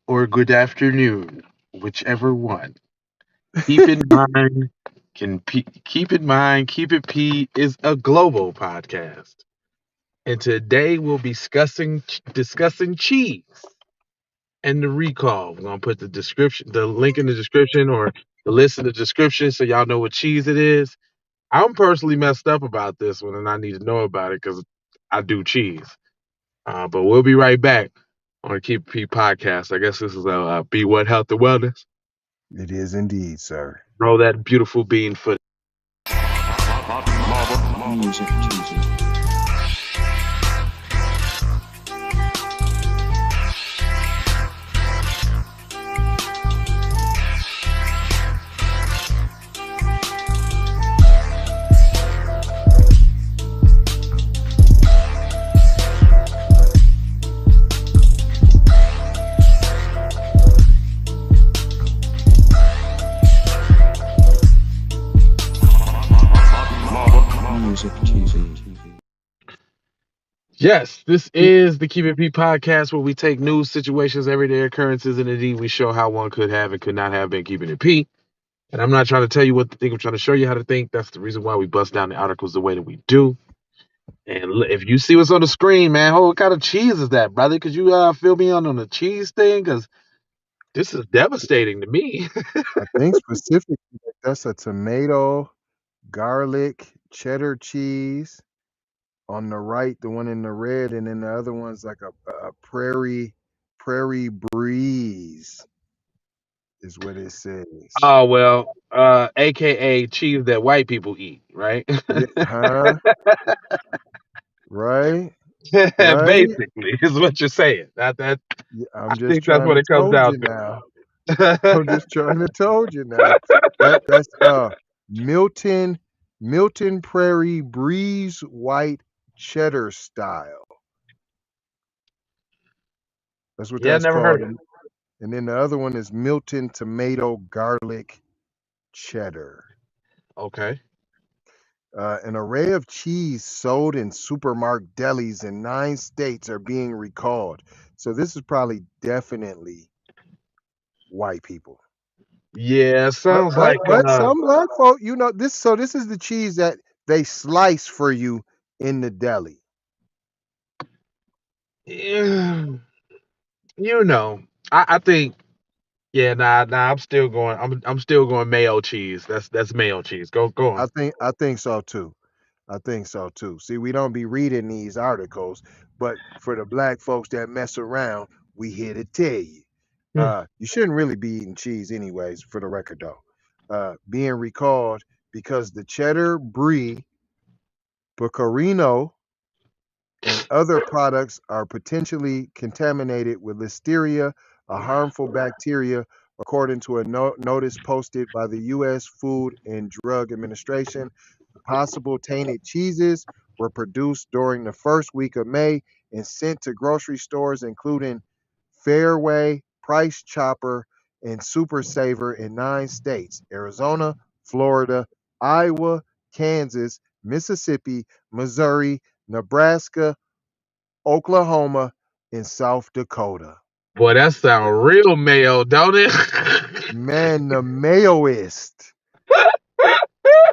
or good afternoon, whichever one. Keep in mind, keep in mind, Keep It P is a global podcast, and today we'll be discussing cheese and the recall. We're gonna put the link in the description, or the list in the description, so y'all know what cheese it is. I'm personally messed up about this one, and I need to know about it because I do cheese. But we'll be right back on the Keep It P podcast. I guess this is a Be What Health and Wellness. It is indeed, sir. Roll that beautiful bean footage. Music cheesy. Music cheesy. Yes, this is the Keep It P podcast, where we take news, situations, everyday occurrences, and indeed we show how one could have and could not have been keeping it P. And I'm not trying to tell you what to think. I'm trying to show you how to think. That's the reason why we bust down the articles the way that we do. And if you see what's on the screen, man, what kind of cheese is that, brother? Could you fill me on the cheese thing? Because this is devastating to me. I think specifically that's a tomato, garlic, cheddar cheese. On the right, the one in the red, and then the other one's like a prairie breeze is what it says. Oh well, AKA cheese that white people eat, right? Yeah, huh? Right? Right? Basically, is what you're saying. Yeah, I I'm just think that's trying what to it comes told down you now. to. I'm just trying to told you now. That's Milton Milton Prairie Breeze White Cheddar style. That's what Yeah, that's never called. heard of it. And then the other one is Milton Tomato Garlic Cheddar. Okay. An array of cheese sold in supermarket delis in 9 states are being recalled. So this is probably definitely white people. Yeah, But sounds but like but some black folk, this. So this is the cheese that they slice for you in the deli. yeah, you know, I think yeah, nah, I'm still going mayo cheese. That's mayo cheese. Go on. I think so too. I think so too. See, we don't be reading these articles, but for the black folks that mess around, we here to tell you. Hmm. You shouldn't really be eating cheese anyways, for the record though. Being recalled because the cheddar, brie, pecorino, and other products are potentially contaminated with listeria, a harmful bacteria, according to a notice posted by the U.S. Food and Drug Administration. The possible tainted cheeses were produced during the first week of May and sent to grocery stores, including Fareway, Price Chopper, and Super Saver in 9 states: Arizona, Florida, Iowa, Kansas, Mississippi, Missouri, Nebraska, Oklahoma, and South Dakota. Boy, that sound real mayo, don't it? Man, the Mayoist.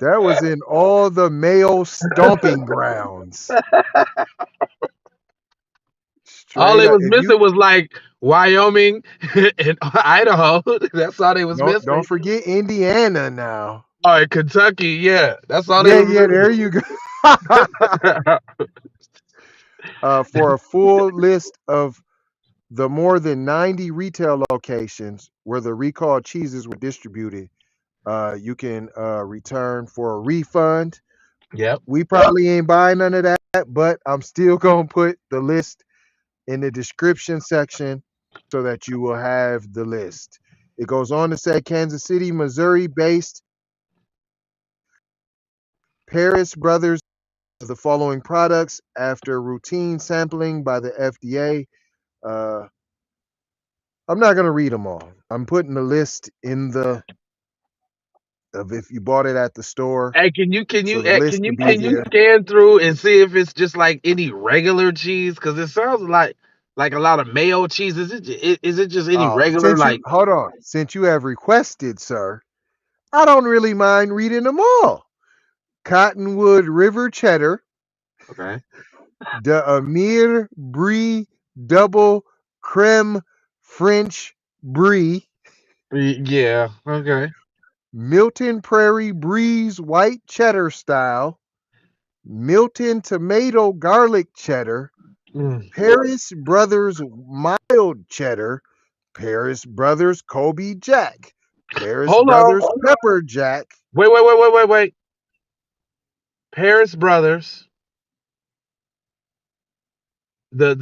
That was in all the Mayo stomping grounds. All Straight they up. was If you missing was like Wyoming and Idaho. That's all they was don't missing. forget Indiana now. All right, Kentucky, yeah, that's all they Yeah, was yeah, there you go. missing. For a full list of the more than 90 retail locations where the recalled cheeses were distributed, you can return for a refund. Yep. We probably ain't buying none of that, but I'm still gonna put the list in the description section so that you will have the list. It goes on to say Kansas City, Missouri based Paris Brothers of the following products after routine sampling by the FDA. Uh, I'm not gonna read them all. I'm putting the list in the of if you bought it at the store, Hey, can you can so you the eh, list can will you be can you there. scan through and see if it's just like any regular cheese? Because it sounds like like a lot of mayo cheese? Is it just any Oh, regular like? since you have requested, sir, I don't really mind reading them all. Cottonwood River Cheddar, Okay. the Amir Brie Double Creme French Brie, Yeah. Okay. Milton Prairie Breeze White Cheddar Style, Milton Tomato Garlic Cheddar, Mm. Paris Brothers Mild Cheddar, Paris Brothers Kobe Jack, Paris Hold Brothers on. Pepper Jack. Wait. Paris Brothers. The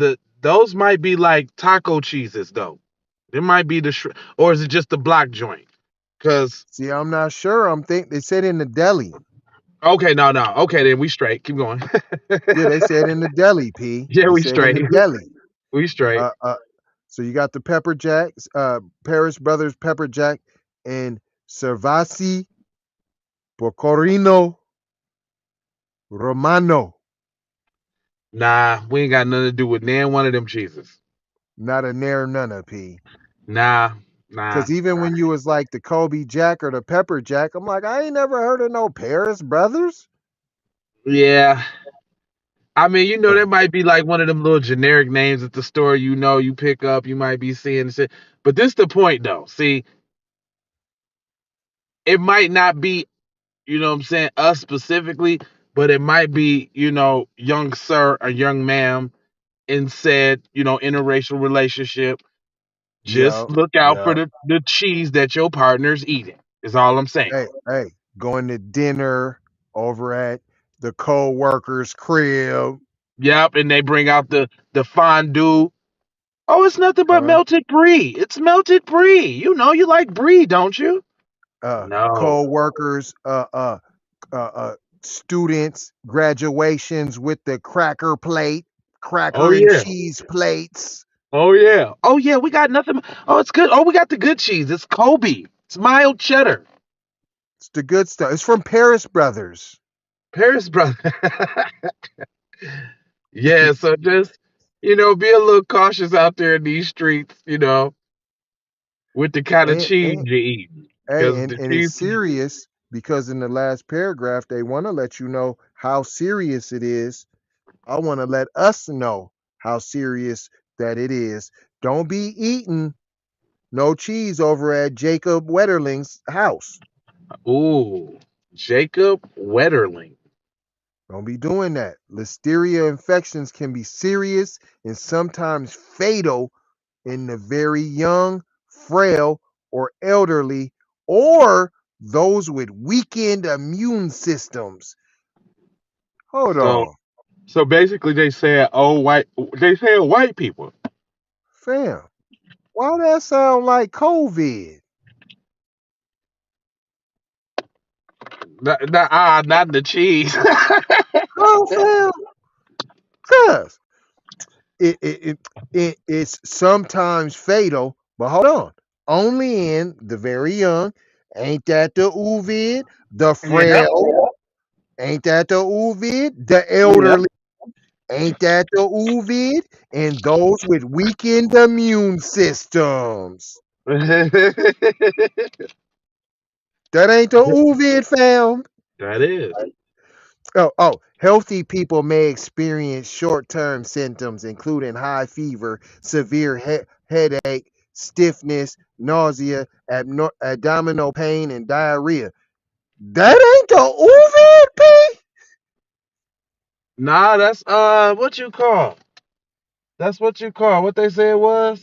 those might be like taco cheeses though. It might be or is it just the block joint? Cause See, I'm not sure. I'm think they said in the deli. okay, no. Okay, then we straight. Keep going. Yeah, they said in the deli, P. Yeah, They we said in straight. the deli. We straight. Uh, uh, so you got the pepper jacks, Paris Brothers pepper jack, and Cervasi Pecorino Romano. Nah, we ain't got nothing to do with nan one of them cheeses. Not a nair none P. Nah, nah. Because even when you was like the Kobe Jack or the Pepper Jack, I'm like, I ain't never heard of no Paris Brothers. Yeah. I mean, Uh, that might be like one of them little generic names at the store, you pick up, you might be seeing shit. But this the point though. See, it might not be, what I'm saying, us specifically, but it might be, young sir or young ma'am in said, interracial relationship. Just yeah, look out for yeah. the cheese that your partner's eating. Is all I'm saying. Hey, going to dinner over at the co-worker's crib. Yep, and they bring out the fondue. Oh, it's nothing but Uh, melted brie. It's melted brie. You like brie, don't you? No. co-workers, students, graduations with the cracker plate, Oh cracker and yeah. cheese plates. Oh yeah. Oh yeah. We got nothing. Oh, it's good. Oh, we got the good cheese. It's Kobe. It's mild cheddar. It's the good stuff. It's from Paris Brothers. Paris brother. Yeah. So just be a little cautious out there in these streets. With the kind of And, cheese and you eat, hey, because the and it's cheese. serious because in the last paragraph they want to let you know how serious it is. I want to let us know how serious that it is. Don't be eating no cheese over at Jacob Wetterling's house. Ooh, Jacob Wetterling. Don't be doing that. Listeria infections can be serious and sometimes fatal in the very young, frail, or elderly, or those with weakened immune systems. Hold So on, basically they say white people. fam. Why that sound like COVID? Not the cheese. Oh, fam, cuz it, it, it, it's sometimes fatal, but hold on. Only in the very young. Ain't that the uvid? The Yep. frail? Ain't that the uvid? The Yep. elderly? Ain't that the uvid? And those with weakened immune systems. That ain't the uvid, fam. That is. Healthy people may experience short-term symptoms, including high fever, severe headache, stiffness, nausea, abdominal pain, and diarrhea. That ain't the uvid, P. Nah, that's what you call. That's what you call. What they say it was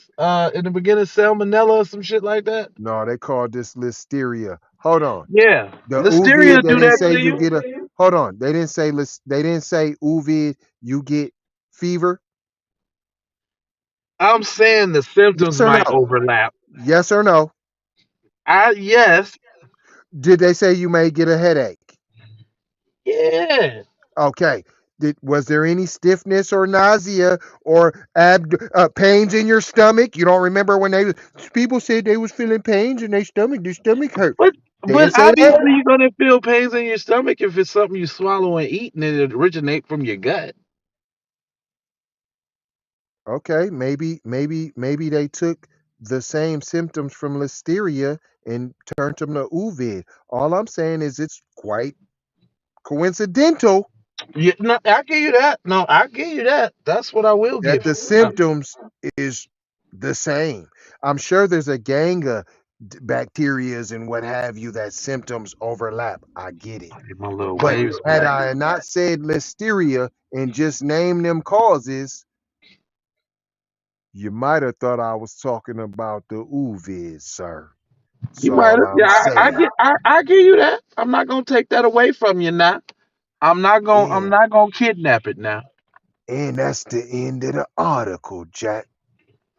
in the beginning, salmonella or some shit like that. No, they call this listeria. Hold on. Yeah, The listeria uvid, they do didn't that say to you you. get a. Hold on. They didn't say uvid, you get fever. I'm saying the Yes symptoms or might no? overlap. Yes or no? Yes. Did they say you may get a headache? Yeah. Okay. Was there any stiffness or nausea or pains in your stomach? You don't remember when people said they was feeling pains in their stomach hurt. But They didn't say that. obviously you're gonna feel pains in your stomach if it's something you swallow and eat and it originate from your gut. Okay, maybe they took the same symptoms from listeria and turned them to uvid. All I'm saying is it's quite coincidental Yeah, no, I give you that. No, I give you that. That's what I will that give the you. symptoms is the same. I'm sure there's a gang of bacterias and what have you that symptoms overlap. I get it. My little But waves had back. I not said listeria and just named them causes, you might have thought I was talking about the uvid, sir. That's You might all have. I'm Yeah, saying. I give you that. I'm not gonna take that away from you now. I'm And not gonna kidnap it now. and that's the end of the article, Jack.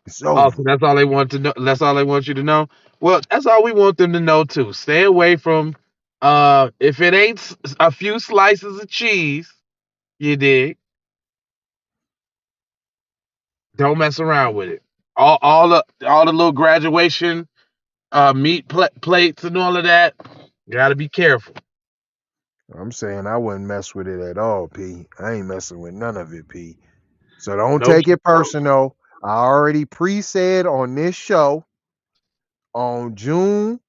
It's Oh, over. so that's all they want to know. That's all they want you to know. Well, that's all we want them to know too. Stay away from if it ain't a few slices of cheese, you dig, don't mess around with it. All the little graduation meat plates and all of that, gotta be careful. I'm saying I wouldn't mess with it at all, P. I ain't messing with none of it, P. So don't No, take it personal. I already pre-said on this show on June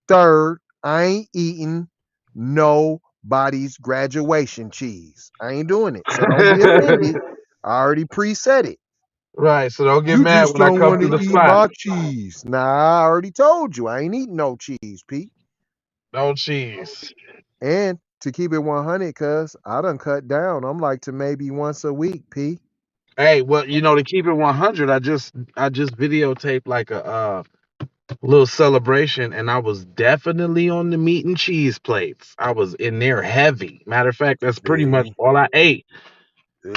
3rd, I ain't eating nobody's graduation cheese. I ain't doing it. So don't be offended. I already pre-said it. right. So don't get You mad just when I don't come want through to the eat spot. my cheese. Nah, I already told you. I ain't eating no cheese, Pete. No cheese. And to keep it 100, cuz I done cut down. I'm like to maybe once a week, P. Hey, well, to keep it 100, I just videotaped like a little celebration, and I was definitely on the meat and cheese plates. I was in there heavy. Matter of fact, that's pretty much See? all I ate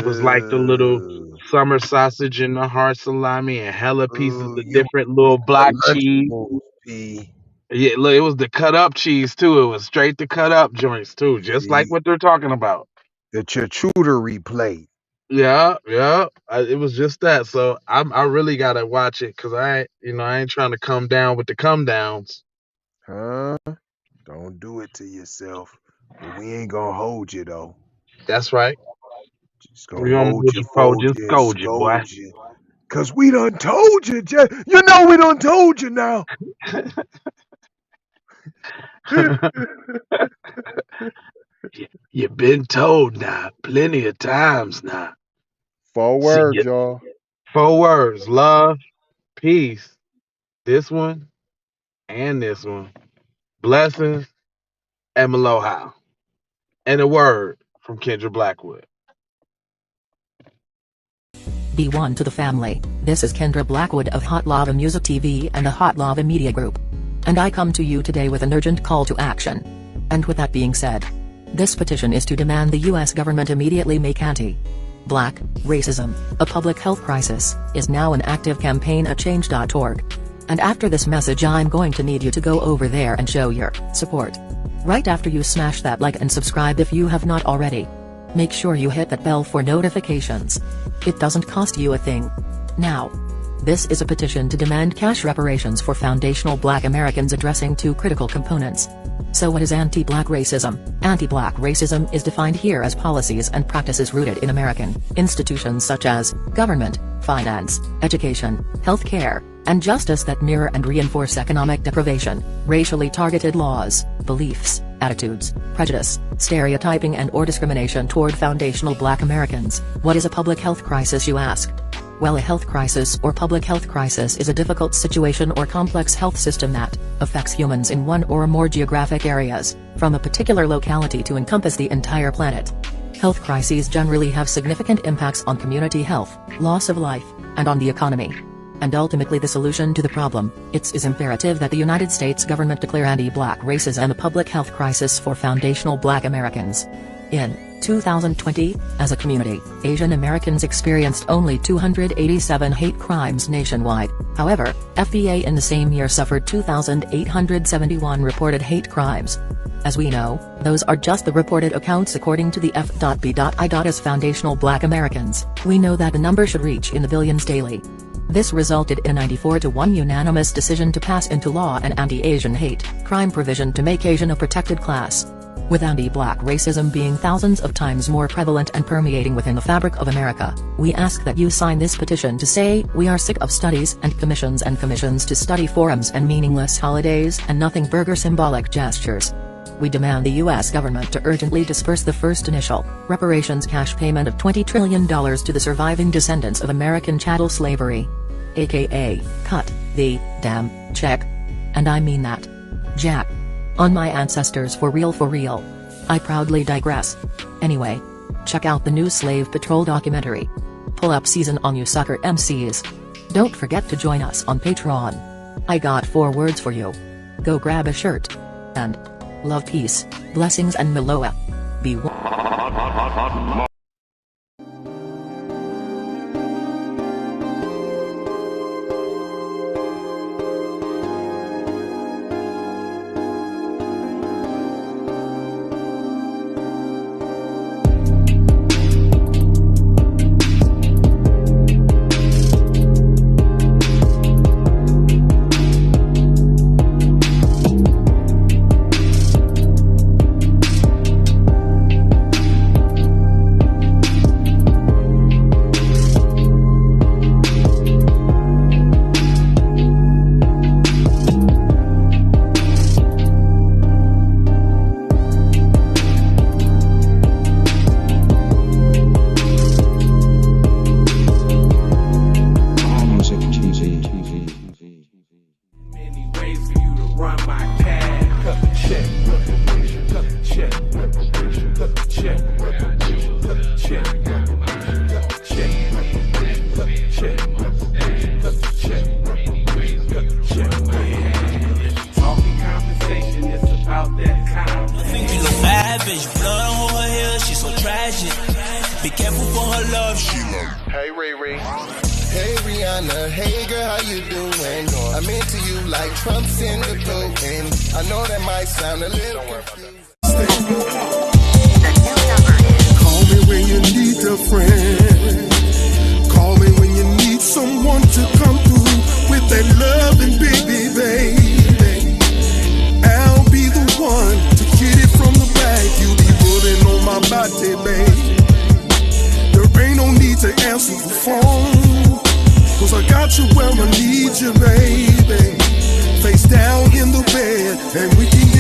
was like the little Ooh, summer sausage and the hard salami and hella pieces ooh, of you different was little on block the cheese. Lunchables, P. Yeah, look, it was the cut up cheese too. It was straight to cut up joints too, just like See? what they're talking about. The charcuterie plate. Yeah, yeah. It was just that. So I really gotta watch it because I ain't trying to come down with the come downs. Huh? Don't do it to yourself. But we ain't gonna hold you though. That's right. Just gonna We gonna hold hold you, you for fold just you, and scold you, boy. scold you. Cause we done told you, Jack. You know we done told you now. You've been told now, plenty of times now. See Forward, ya. y'all. 4 words: love, peace. This one and this one. Blessings and aloha. And a word from Kendra Blackwood. Be one to the family. This is Kendra Blackwood of Hot Lava Music TV and the Hot Lava Media Group. And I come to you today with an urgent call to action. And with that being said, this petition is to demand the US government immediately make anti-black racism a public health crisis is now an active campaign at change.org. And after this message I'm going to need you to go over there and show your support. Right after you smash that like and subscribe if you have not already. Make sure you hit that bell for notifications. It doesn't cost you a thing. Now, this is a petition to demand cash reparations for foundational Black Americans addressing two critical components. So what is anti-Black racism? Anti-Black racism is defined here as policies and practices rooted in American institutions such as government, finance, education, healthcare, and justice that mirror and reinforce economic deprivation, racially targeted laws, beliefs, attitudes, prejudice, stereotyping and/or discrimination toward foundational Black Americans. What is a public health crisis, you ask? Well, a health crisis or public health crisis is a difficult situation or complex health system that affects humans in one or more geographic areas, from a particular locality to encompass the entire planet. Health crises generally have significant impacts on community health, loss of life, and on the economy. And ultimately the solution to the problem, it is imperative that the United States government declare anti-Black racism a public health crisis for foundational Black Americans. In 2020, as a community, Asian Americans experienced only 287 hate crimes nationwide. However, FBA in the same year suffered 2,871 reported hate crimes. As we know, those are just the reported accounts according to the F.B.I. as foundational Black Americans. We know that the number should reach in the billions daily. This resulted in a 94-1 unanimous decision to pass into law an anti-Asian hate crime provision to make Asian a protected class. With anti-black racism being thousands of times more prevalent and permeating within the fabric of America, we ask that you sign this petition to say we are sick of studies and commissions to study forums and meaningless holidays and nothing burger symbolic gestures. We demand the U.S. government to urgently disperse the first initial reparations cash payment of $20 trillion to the surviving descendants of American chattel slavery. AKA, cut the damn check. And I mean that. Jack. On my ancestors for real for real. I proudly digress. Anyway. Check out the new Slave Patrol documentary. Pull up season on you sucker MCs. Don't forget to join us on Patreon. I got 4 words for you. Go grab a shirt. And love, peace, blessings and Meloa. Be one. Be careful for her love, she love. Hey Riri. Hey Rihanna, hey girl, how you doing? I'm into you like Trump's in the boat, and I know that might sound a little confusing. Call me when you need a friend. Call me when you need someone to come through with that loving baby, baby. I'll be the one to get it from the back. You be pulling on my body, baby. There ain't no need to answer the phone, 'cause I got you where I need you, baby. Face down in the bed, and we can get